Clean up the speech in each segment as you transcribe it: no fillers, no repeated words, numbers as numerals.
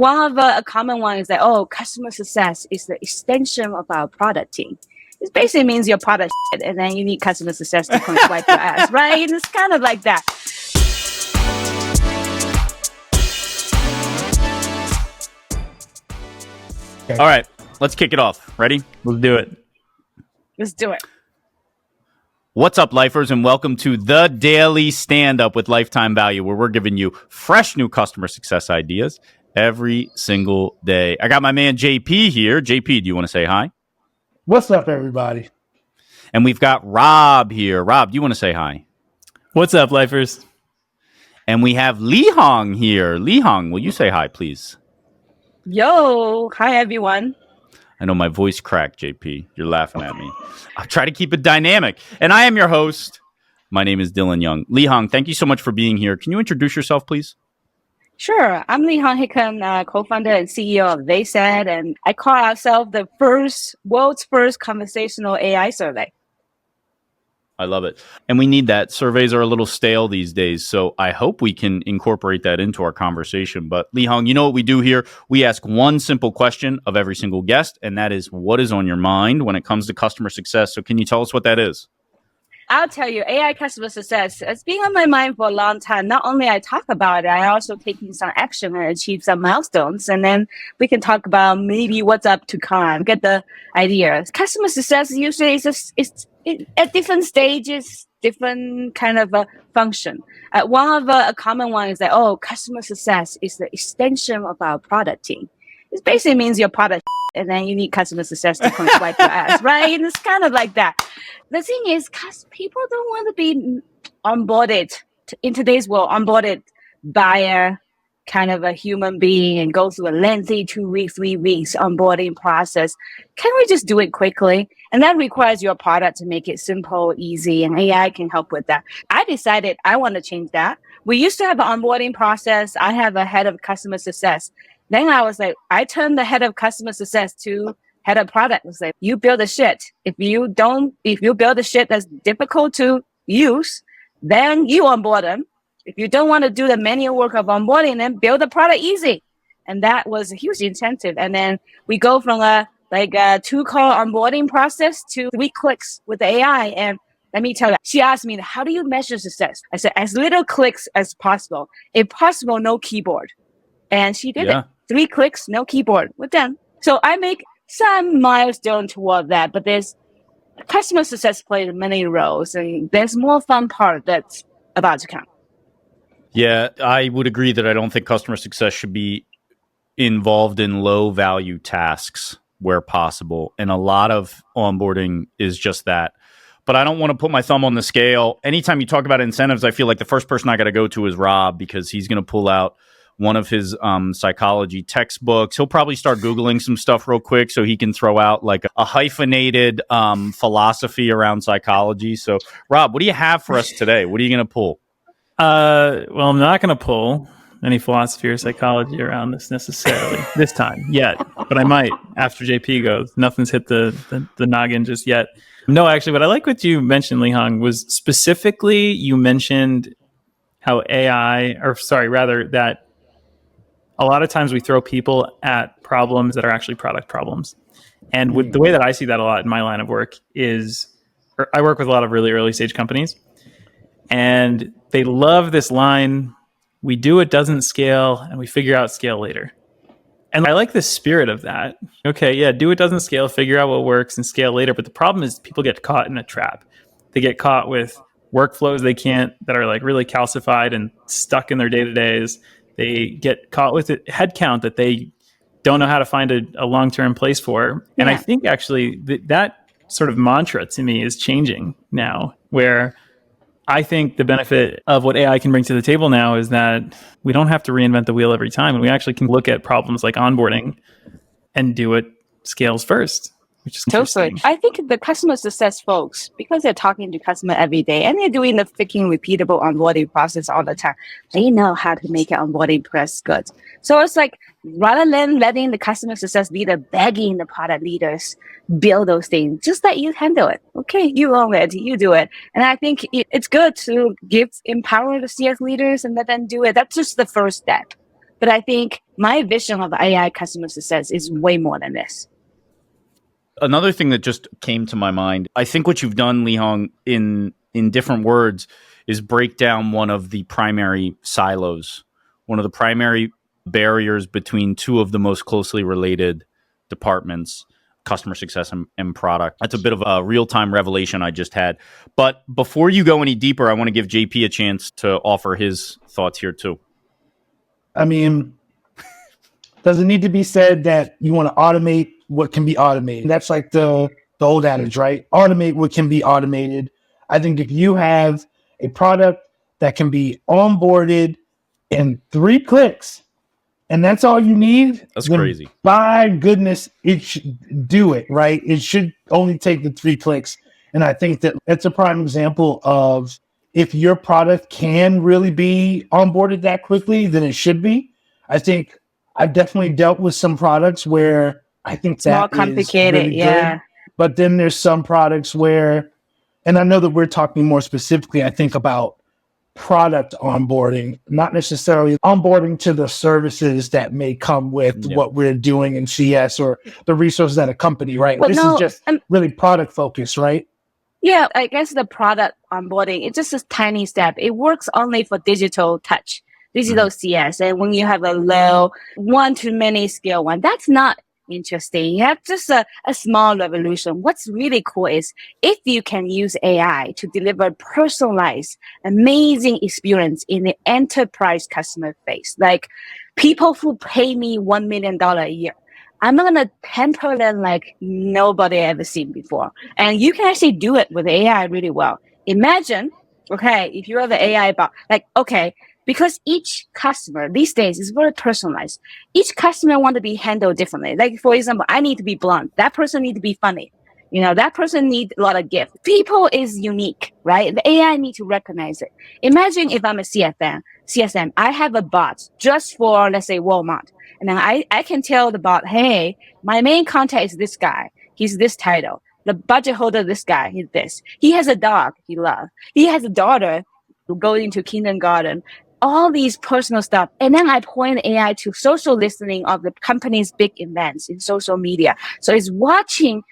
One of a common one is that, oh, customer success is the extension of our product team. It basically means your product shit, and then you need customer success to come wipe your ass, right? It's kind of like that. Okay. All right, let's kick it off. Ready? Let's do it. Let's do it. What's up, lifers, and welcome to the Daily Stand-Up with Lifetime Value, where we're giving you fresh new customer success ideas every single day. I got my man JP here. JP, do you want to say hi? What's up, everybody? And we've got Rob here. Rob, do you want to say hi? What's up, lifers? And we have Lihong here. Lihong, will you say hi, please? Yo, hi, everyone. I know my voice cracked, JP. You're laughing at me. I try to keep it dynamic. And I am your host. My name is Dylan Young. Lihong, thank you so much for being here. Can you introduce yourself, please? Sure. I'm Lihong Hicken, co-founder and CEO of Theysaid, and I call ourselves the world's first conversational AI survey. I love it. And we need that. Surveys are a little stale these days, so I hope we can incorporate that into our conversation. But Lihong, you know what we do here? We ask one simple question of every single guest, and that is, what is on your mind when it comes to customer success? So can you tell us what that is? I'll tell you, AI customer success, it's been on my mind for a long time. Not only I talk about it, I also taking some action and achieve some milestones. And then we can talk about maybe what's up to come, get the idea. Customer success usually is at different stages, different kind of a function. One of a common one is that, oh, customer success is the extension of our product team. It basically means your product and then you need customer success to come wipe your ass, right? It's kind of like that. The thing is, people don't want to be onboarded in today's world, onboarded by a kind of a human being and go through a lengthy 2 weeks, 3 weeks onboarding process. Can we just do it quickly? And that requires your product to make it simple, easy, and AI can help with that. I decided I want to change that. We used to have an onboarding process. I have a head of customer success. Then I was like, I turned the head of customer success to head of product. I was like, you build the shit. If you build the shit that's difficult to use, then you onboard them. If you don't want to do the manual work of onboarding, then build the product easy. And that was a huge incentive. And then we go from a 2-call onboarding process to 3 clicks with the AI. And let me tell you, she asked me, how do you measure success? I said, as little clicks as possible. If possible, no keyboard. And she did it. 3 clicks, no keyboard. We're done. So I make some milestone toward that, but there's customer success plays many roles, and there's more fun part that's about to come. Yeah, I would agree that I don't think customer success should be involved in low value tasks where possible. And a lot of onboarding is just that. But I don't want to put my thumb on the scale. Anytime you talk about incentives, I feel like the first person I got to go to is Rob, because he's going to pull out one of his psychology textbooks. He'll probably start Googling some stuff real quick so he can throw out like a hyphenated philosophy around psychology. So, Rob, what do you have for us today? What are you going to pull? Well, I'm not going to pull any philosophy or psychology around this necessarily this time yet, but I might after JP goes. Nothing's hit the noggin just yet. No, actually, what I like what you mentioned, Lihong, was specifically you mentioned how that a lot of times we throw people at problems that are actually product problems. And with the way that I see that a lot in my line of work is I work with a lot of really early stage companies, and they love this line, we do it doesn't scale and we figure out scale later. And I like the spirit of that. Okay, yeah, do it doesn't scale, figure out what works and scale later. But the problem is people get caught in a trap. They get caught with workflows that are like really calcified and stuck in their day-to-days. They get caught with a headcount that they don't know how to find a long-term place for. And I think actually that sort of mantra to me is changing now, where I think the benefit of what AI can bring to the table now is that we don't have to reinvent the wheel every time. And we actually can look at problems like onboarding and do it scales first, which is totally. I think the customer success folks, because they're talking to customer every day and they're doing the freaking repeatable onboarding process all the time, they know how to make an onboarding process good. So it's like, rather than letting the customer success leader begging the product leaders build those things, just let you handle it. Okay, you own it, you do it. And I think it's good to empower the CS leaders and let them do it. That's just the first step. But I think my vision of AI customer success is way more than this. Another thing that just came to my mind, I think what you've done, Lihong, in different words, is break down one of the primary silos, one of the primary barriers between two of the most closely related departments, customer success and product. That's a bit of a real-time revelation I just had. But before you go any deeper, I want to give JP a chance to offer his thoughts here too. I mean, does it need to be said that you want to automate what can be automated? That's like the old adage, right? Automate what can be automated. I think if you have a product that can be onboarded in 3 clicks, and that's all you need, that's crazy. By goodness, it should do it, right? It should only take the 3 clicks. And I think that that's a prime example of if your product can really be onboarded that quickly, then it should be. I think I've definitely dealt with some products where I think it's more that complicated, is really yeah. good. But then there's some products where, and I know that we're talking more specifically, I think about product onboarding, not necessarily onboarding to the services that may come with what we're doing in CS or the resources at a company, right? Well, this is just really product focused, right? Yeah, I guess the product onboarding, it's just a tiny step. It works only for digital touch, digital CS. And when you have a low one-to-many scale one, that's not interesting. You have just a small revolution. What's really cool is if you can use AI to deliver personalized, amazing experience in the enterprise customer base, like people who pay me $1 million a year, I'm going to pamper them like nobody ever seen before. And you can actually do it with AI really well. Imagine, okay, if you're the AI bot, like, okay, because each customer these days is very personalized. Each customer want to be handled differently. Like, for example, I need to be blunt. That person need to be funny. You know, that person need a lot of gift. People is unique, right? The AI need to recognize it. Imagine if I'm a CSM, I have a bot just for, let's say, Walmart. And then I can tell the bot, hey, my main contact is this guy. He's this title. The budget holder, this guy, he's this. He has a dog he loves. He has a daughter who goes into kindergarten. All these personal stuff. And then I point AI to social listening of the company's big events in social media. So it's watching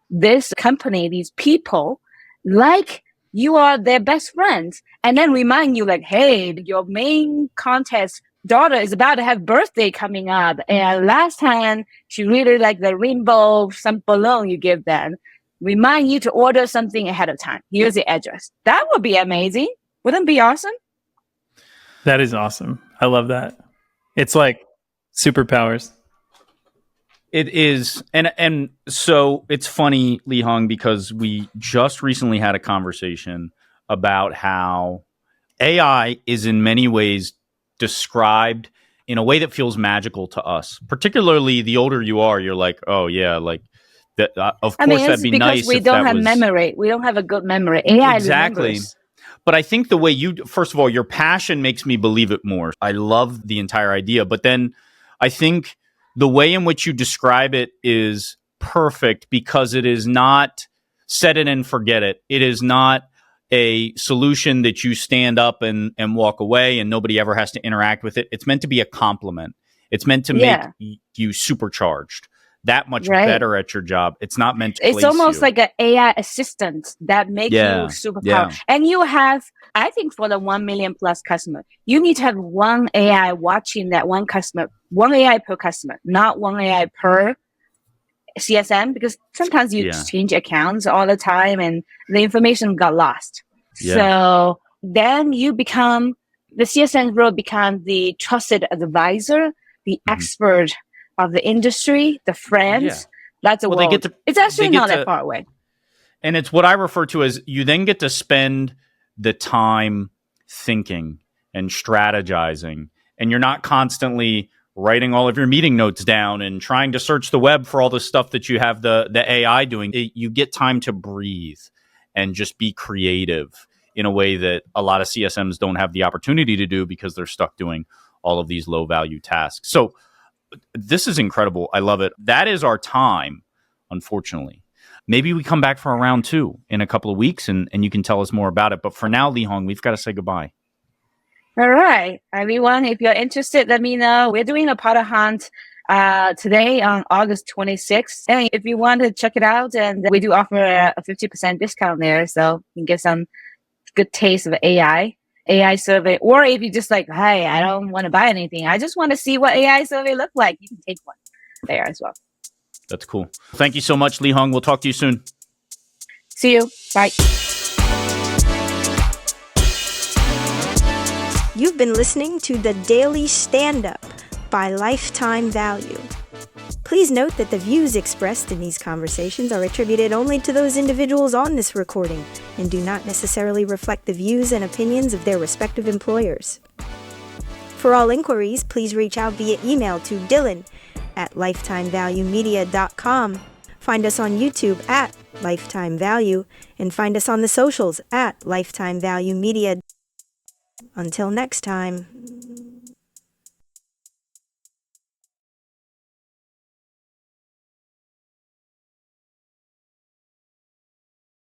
this company, these people, like you are their best friends. And then remind you like, hey, your main contact's daughter is about to have birthday coming up. And last time she really liked the rainbow, some balloon you give them. Remind you to order something ahead of time. Here's the address. That would be amazing. Wouldn't it be awesome? That is awesome. I love that. It's like superpowers. It is. And so it's funny, Lihong, because we just recently had a conversation about how AI is in many ways described in a way that feels magical to us. Particularly the older you are, you're like, oh yeah, like that. Of course, that'd be nice. Because we don't have memory. We don't have a good memory. AI exactly. remembers. But I think the way first of all, your passion makes me believe it more. I love the entire idea. But then I think the way in which you describe it is perfect because it is not set it and forget it. It is not a solution that you stand up and walk away and nobody ever has to interact with it. It's meant to be a complement. It's meant to make you supercharged, that much better at your job. It's not meant to It's almost like an AI assistant that makes you superpower. Yeah. And you have, I think for the 1 million plus customer, you need to have one AI watching that one customer, one AI per customer, not one AI per CSM, because sometimes you change accounts all the time and the information got lost. Yeah. So then you become, the CSM role becomes the trusted advisor, the expert of the industry, the friends. Yeah. That's a world. It's actually not that far away. And it's what I refer to as you then get to spend the time thinking and strategizing, and you're not constantly writing all of your meeting notes down and trying to search the web for all the stuff that you have the AI doing. You get time to breathe and just be creative in a way that a lot of CSMs don't have the opportunity to do because they're stuck doing all of these low value tasks. So this is incredible. I love it. That is our time, unfortunately. Maybe we come back for a round 2 in a couple of weeks and you can tell us more about it. But for now, Lihong, we've got to say goodbye. All right, everyone, if you're interested, let me know. We're doing a product hunt today on August 26th. And if you want to check it out, and we do offer a 50% discount there. So you can get some good taste of AI survey. Or if you just like, hey, I don't want to buy anything, I just want to see what AI survey look like, you can take one there as well. That's cool. Thank you so much, Lihong. We'll talk to you soon. See you. Bye. You've been listening to the Daily Stand-Up by Lifetime Value. Please note that the views expressed in these conversations are attributed only to those individuals on this recording and do not necessarily reflect the views and opinions of their respective employers. For all inquiries, please reach out via email to dylan@lifetimevaluemedia.com. Find us on YouTube @Lifetime Value and find us on the socials @Lifetime Value Media. Until next time.